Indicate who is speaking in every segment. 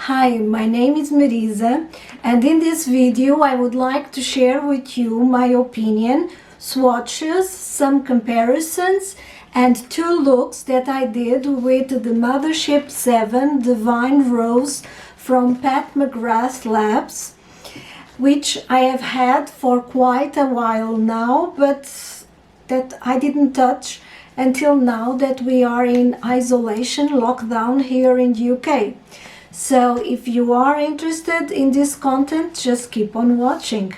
Speaker 1: Hi, my name is Marisa, and in this video I would like to share with you my opinion, swatches, some comparisons, and two looks that I did with the Mothership VII Divine Rose from Pat Mcgrath Labs, which I have had for quite a while now, but that I didn't touch until now that we are in isolation lockdown here in the UK. So if you are interested in this content, just keep on watching.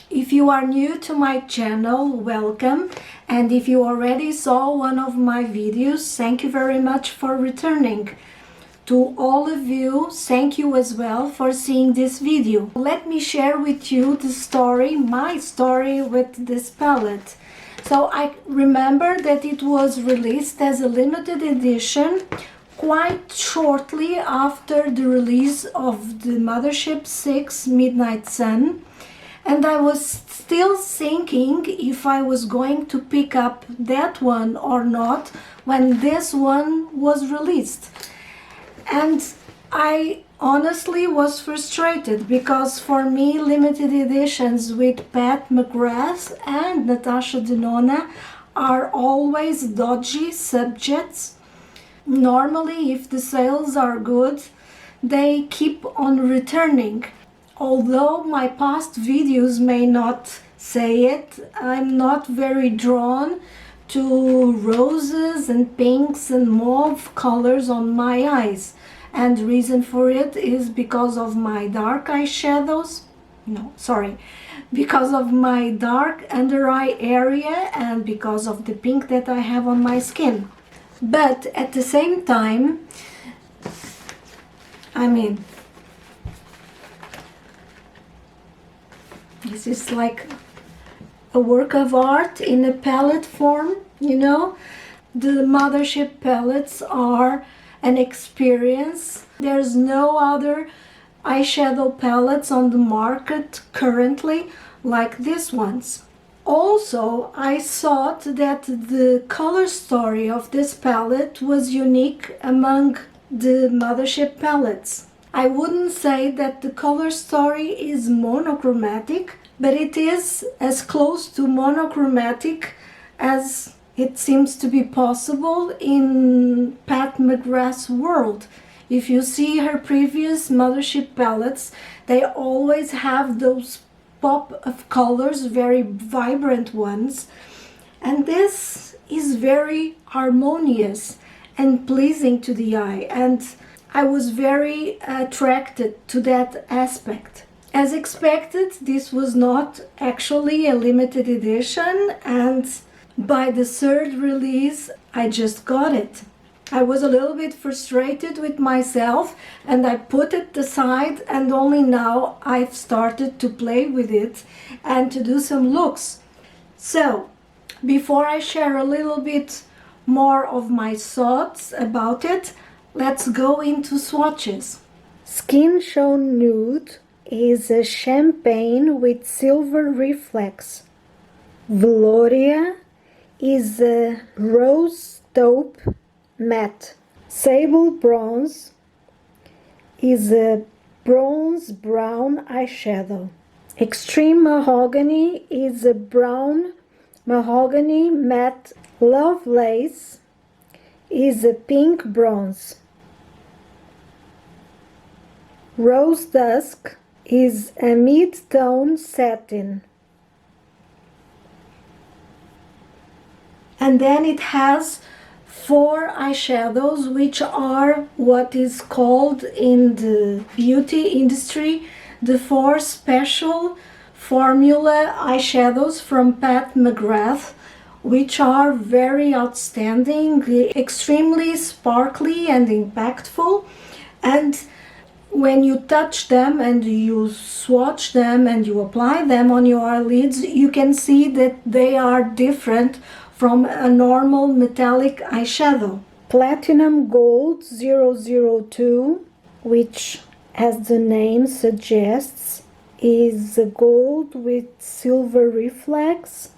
Speaker 1: If you are new to my channel, welcome, and if you already saw one of my videos, thank you very much for returning. To all of you, thank you as well for seeing this video. Let me share with you the story, my story with this palette. So I remember that it was released as a limited edition quite shortly after the release of the Mothership 6 Midnight Sun, and I was still thinking if I was going to pick up that one or not when this one was released. And I honestly was frustrated because for me limited editions with Pat Mcgrath and Natasha Denona are always dodgy subjects. Normally, if the sales are good, they keep on returning. Although my past videos may not say it, I'm not very drawn to roses and pinks and mauve colors on my eyes. And the reason for it is because of my dark eyeshadows. Because of my dark under eye area and because of the pink that I have on my skin. But at the same time, this is like a work of art in a palette form, you know. The Mothership palettes are an experience. There's no other eyeshadow palettes on the market currently like these ones. Also, I thought that the color story of this palette was unique among the Mothership palettes. I wouldn't say that the color story is monochromatic, but it is as close to monochromatic as it seems to be possible in Pat Mcgrath's world. If you see her previous Mothership palettes, they always have those pop of colors, very vibrant ones. And this is very harmonious and pleasing to the eye. And I was very attracted to that aspect. As expected, this was not actually a limited edition, and by the third release, I just got it. I was a little bit frustrated with myself and I put it aside, and only now I've started to play with it and to do some looks. So, before I share a little bit more of my thoughts about it, let's go into swatches. Skin Shown Nude is a champagne with silver reflex. Velouria is a rose taupe matte. Sable Bronze is a bronze brown eyeshadow. Extreme Mahogany is a brown mahogany matte. Love Lace is a pink bronze. Rose Dusk is a mid-tone satin. And then it has 4 eyeshadows, which are what is called in the beauty industry the 4 special formula eyeshadows from Pat Mcgrath, which are very outstanding, extremely sparkly and impactful. And when you touch them and you swatch them and you apply them on your eyelids, you can see that they are different from a normal metallic eyeshadow. Platinum Gold 002, which, as the name suggests, is a gold with silver reflex.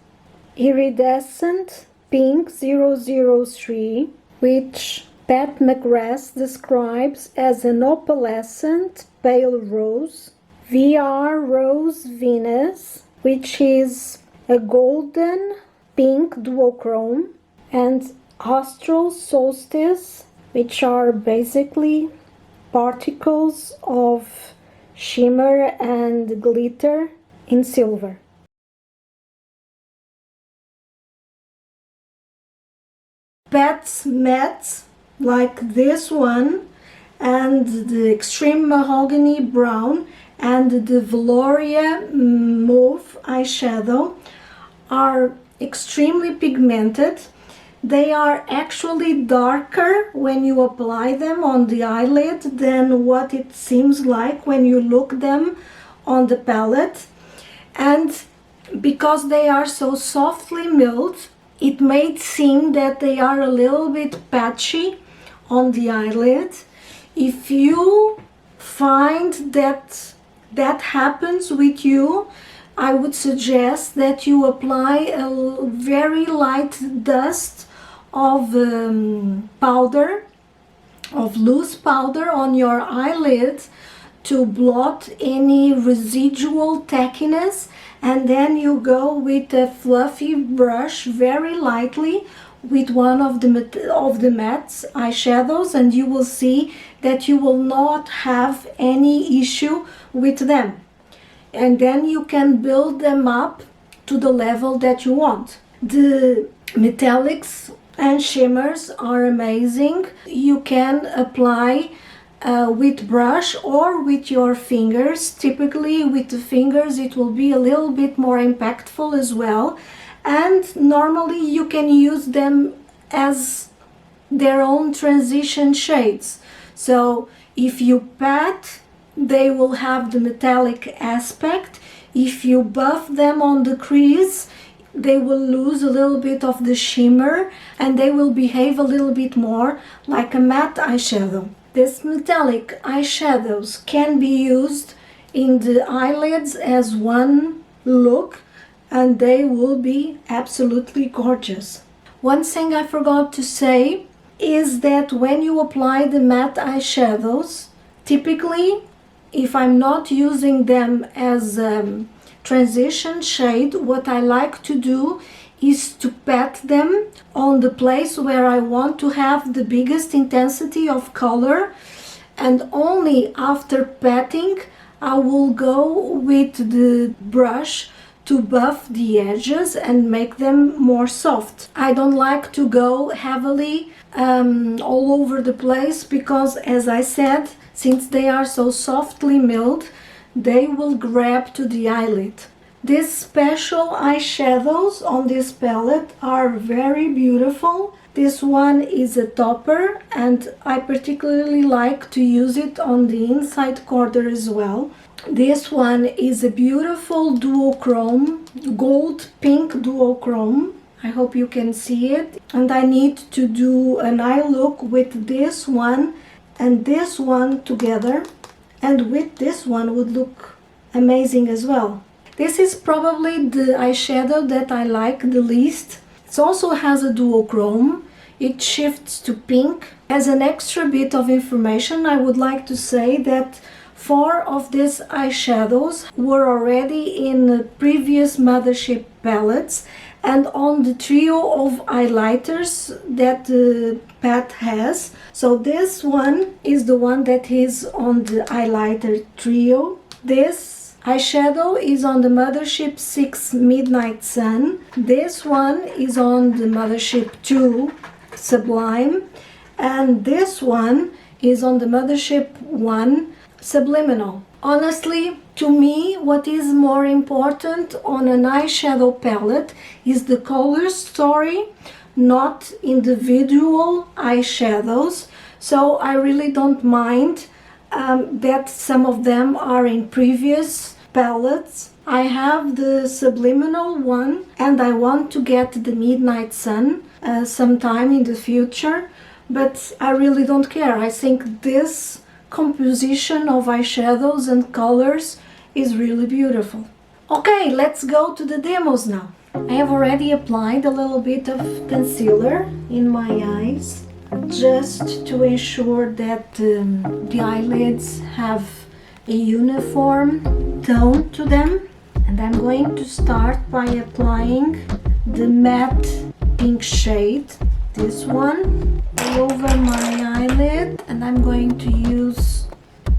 Speaker 1: Iridescent Pink 003, which Pat Mcgrath describes as an opalescent pale rose, VR Rose Venus, which is a golden pink duochrome, and Astral Solstice, which are basically particles of shimmer and glitter in silver. Pat's mattes like this one and the Extreme Mahogany Brown and the Velouria Mauve eyeshadow are extremely pigmented. They are actually darker when you apply them on the eyelid than what it seems like when you look them on the palette. And because they are so softly milled, it may seem that they are a little bit patchy on the eyelid. If you find that that happens with you, I would suggest that you apply a very light dust of powder, of loose powder on your eyelid to blot any residual tackiness, and then you go with a fluffy brush very lightly with one of the matte eyeshadows, and you will see that you will not have any issue with them. And then you can build them up to the level that you want. The metallics and shimmers are amazing. You can apply with brush or with your fingers. Typically with the fingers it will be a little bit more impactful as well, and normally you can use them as their own transition shades. So if you pat, they will have the metallic aspect. If you buff them on the crease, they will lose a little bit of the shimmer and they will behave a little bit more like a matte eyeshadow. These metallic eyeshadows can be used in the eyelids as one look, and they will be absolutely gorgeous. One thing I forgot to say is that when you apply the matte eyeshadows, typically, if I'm not using them as transition shade, what I like to do is to pat them on the place where I want to have the biggest intensity of color, and only after patting I will go with the brush to buff the edges and make them more soft. I don't like to go heavily all over the place because, as I said, since they are so softly milled, they will grab to the eyelid. These special eyeshadows on this palette are very beautiful. This one is a topper and I particularly like to use it on the inside corner as well. This one is a beautiful duochrome, gold pink duochrome. I hope you can see it. And I need to do an eye look with this one and this one together. And with this one would look amazing as well. This is probably the eyeshadow that I like the least. It also has a duochrome. It shifts to pink. As an extra bit of information, I would like to say that 4 of these eyeshadows were already in the previous Mothership palettes and on the trio of highlighters that Pat has. So this one is the one that is on the highlighter trio. This eyeshadow is on the Mothership 6 Midnight Sun. This one is on the Mothership 2 Sublime. And this one is on the Mothership 1 Subliminal. Honestly, to me, what is more important on an eyeshadow palette is the color story, not individual eyeshadows. So I really don't mind that some of them are in previous palettes. I have the Subliminal one and I want to get the Midnight Sun sometime in the future, but I really don't care. I think this composition of eyeshadows and colors is really beautiful. Okay, let's go to the demos now. I have already applied a little bit of concealer in my eyes. just to ensure that the eyelids have a uniform tone to them. And I'm going to start by applying the matte pink shade, this one, all over my eyelid. And I'm going to use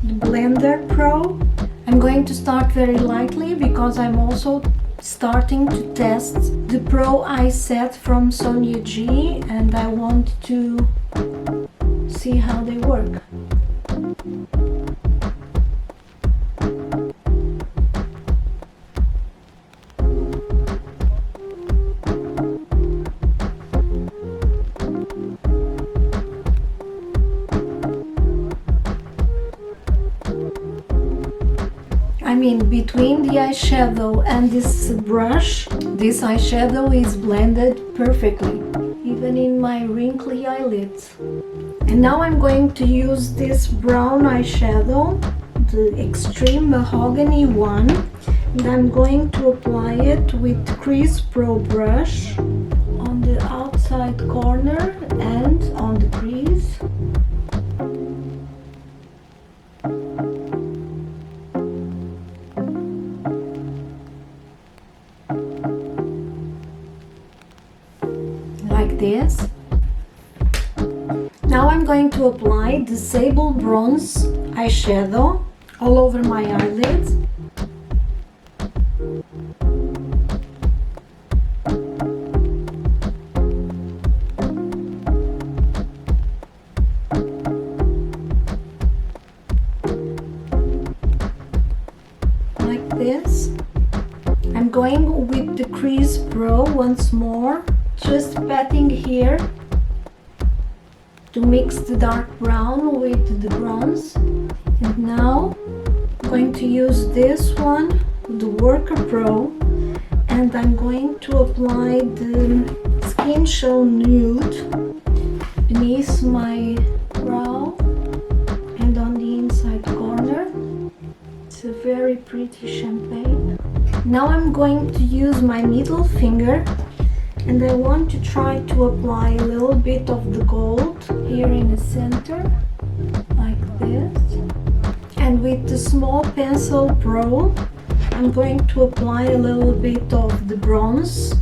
Speaker 1: the Blender Pro. I'm going to start very lightly because I'm also starting to test the Pro Eye Set from Sonia G, and I want to see how they work. I mean, between the eyeshadow and this brush, this eyeshadow is blended perfectly, even in my wrinkly eyelids. And now I'm going to use this brown eyeshadow, the Extreme Mahogany one, and I'm going to apply it with Crease Pro brush on the outside corner and on the crease. Like this. Now I'm going to apply the Sable Bronze eyeshadow all over my eyelids. Like this. I'm going with the Crease Pro once more, just patting here to mix the dark brown with the bronze. And now I'm going to use this one, the Worker Pro, and I'm going to apply the Skin Show Nude beneath my brow and on the inside corner. It's a very pretty champagne. Now I'm going to use my middle finger, and I want to try to apply a little bit of the gold here in the center, like this. And with the Small Pencil Pro, I'm going to apply a little bit of the bronze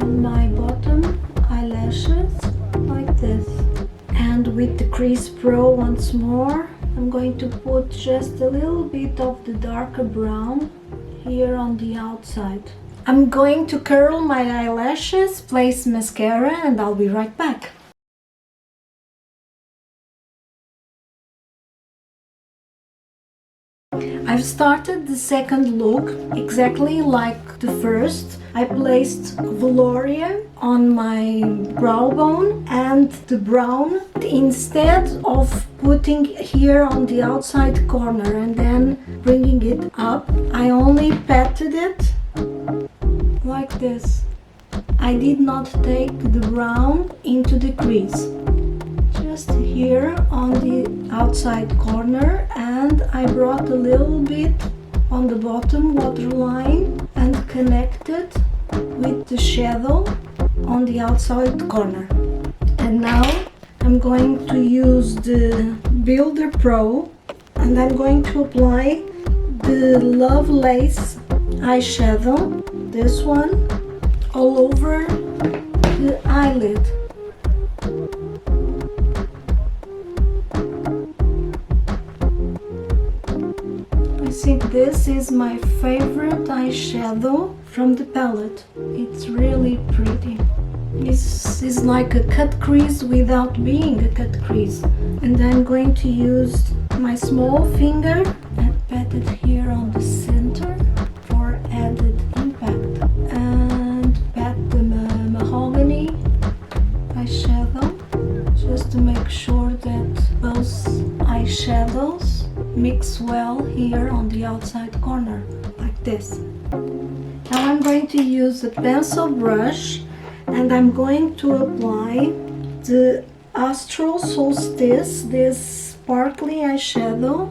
Speaker 1: on my bottom eyelashes, like this. And with the Crease Pro once more, I'm going to put just a little bit of the darker brown here on the outside. I'm going to curl my eyelashes, place mascara, and I'll be right back. I've started the second look exactly like the first. I placed Velouria on my brow bone and the brown, instead of putting here on the outside corner and then bringing it up, I only patted it like this. I did not take the brown into the crease, just here on the outside corner, and I brought a little bit on the bottom waterline and connected with the shadow on the outside corner. And now I'm going to use the Builder Pro, and I'm going to apply the Lovelace eyeshadow, this one, all over the eyelid. I think this is my favorite eyeshadow from the palette. It's really pretty. This is like a cut crease without being a cut crease. And I'm going to use my small finger and pat it here on the center for added impact. And pat the mahogany eyeshadow just to make sure that both eyeshadows mix well here on the outside corner, like this. Now I'm going to use a pencil brush, and I'm going to apply the Astral Solstice, this sparkly eyeshadow,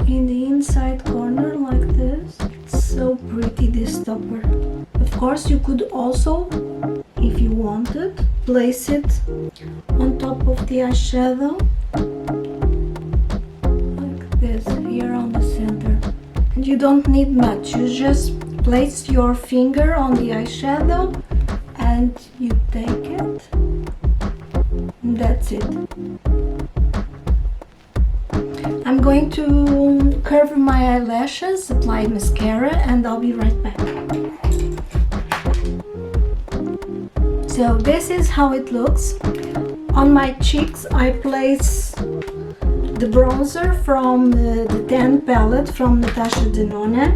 Speaker 1: in the inside corner like this. It's so pretty, this topper. Of course, you could also, if you wanted, place it on top of the eyeshadow, like this, here on the center. And you don't need much, you just place your finger on the eyeshadow and you take it, and that's it. I'm going to curve my eyelashes, apply mascara, and I'll be right back. So this is how it looks. On my cheeks I place the bronzer from the Tan palette from Natasha Denona,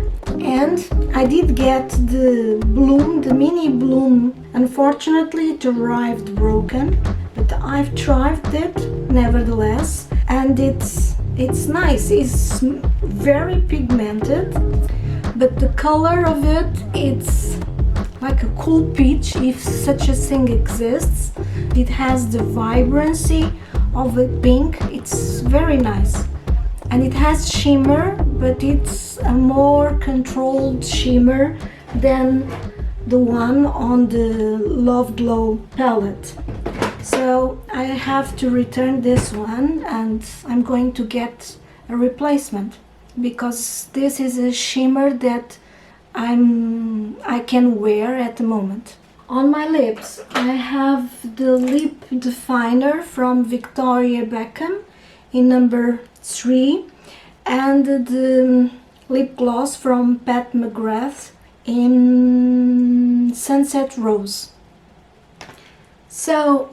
Speaker 1: and I did get the bloom, the mini bloom. Unfortunately it arrived broken, but I've tried it nevertheless, and it's nice. It's very pigmented, but the color of it, it's like a cool peach, if such a thing exists. It has the vibrancy of a pink. It's very nice, and it has shimmer, but it's a more controlled shimmer than the one on the Love Glow palette. So I have to return this one, and I'm going to get a replacement, because this is a shimmer that I can wear at the moment. On my lips I have the lip definer from Victoria Beckham in number 3, and the lip gloss from Pat Mcgrath in Sunset Rose. So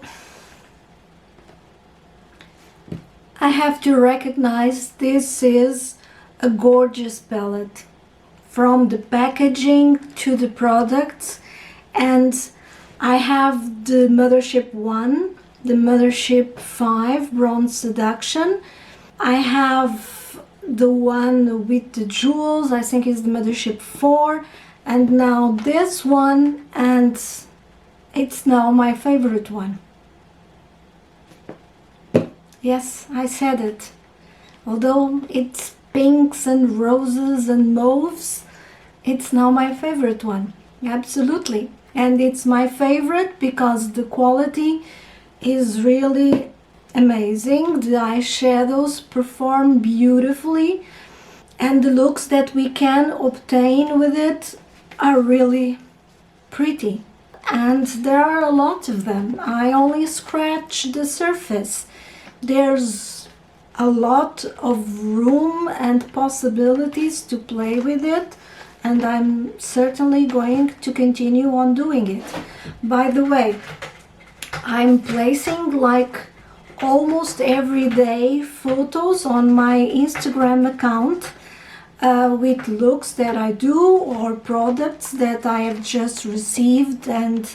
Speaker 1: I have to recognize this is a gorgeous palette, from the packaging to the products. And I have the Mothership 1, the Mothership 5 Bronze Seduction. I have the one with the jewels, I think is the Mothership 4, and now this one, and it's now my favorite one. Yes, I said it. Although it's pinks and roses and mauves, it's now my favorite one. Absolutely. And it's my favorite because the quality is really amazing. The eyeshadows perform beautifully, and the looks that we can obtain with it are really pretty. And there are a lot of them. I only scratched the surface. There's a lot of room and possibilities to play with it, and I'm certainly going to continue on doing it. By the way, I'm placing like almost everyday photos on my Instagram account with looks that I do or products that I have just received, and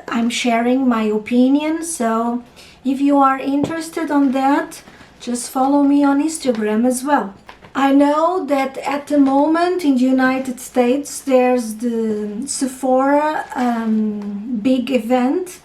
Speaker 1: I'm sharing my opinion. So if you are interested on that, just follow me on Instagram as well. I know that at the moment in the United States there's the Sephora big event,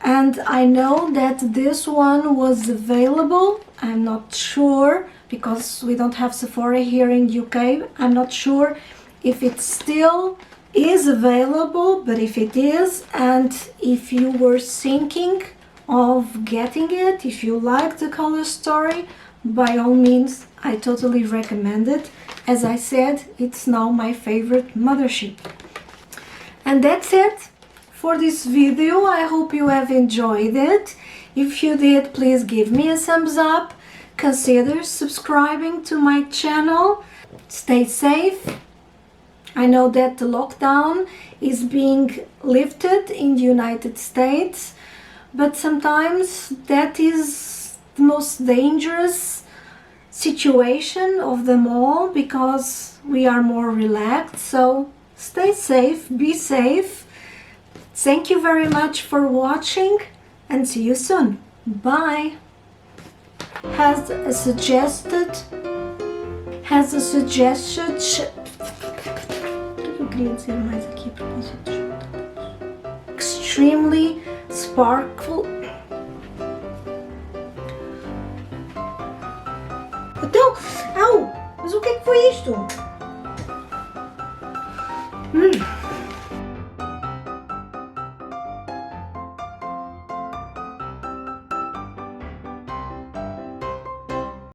Speaker 1: and I know that this one was available. I'm not sure, because we don't have Sephora here in UK. I'm not sure if it still is available, but if it is, and if you were thinking of getting it, if you like the color story, by all means, I totally recommend it. As I said, it's now my favorite Mothership. And that's it for this video. I hope you have enjoyed it. If you did, please give me a thumbs up. Consider subscribing to my channel. Stay safe. I know that the lockdown is being lifted in the United States, but sometimes that is the most dangerous situation of them all, because we are more relaxed. So stay safe, be safe. Thank you very much for watching, and see you soon. Bye. Has a suggestion. Extremely sparkle. Então, au, mas o que é que foi isto?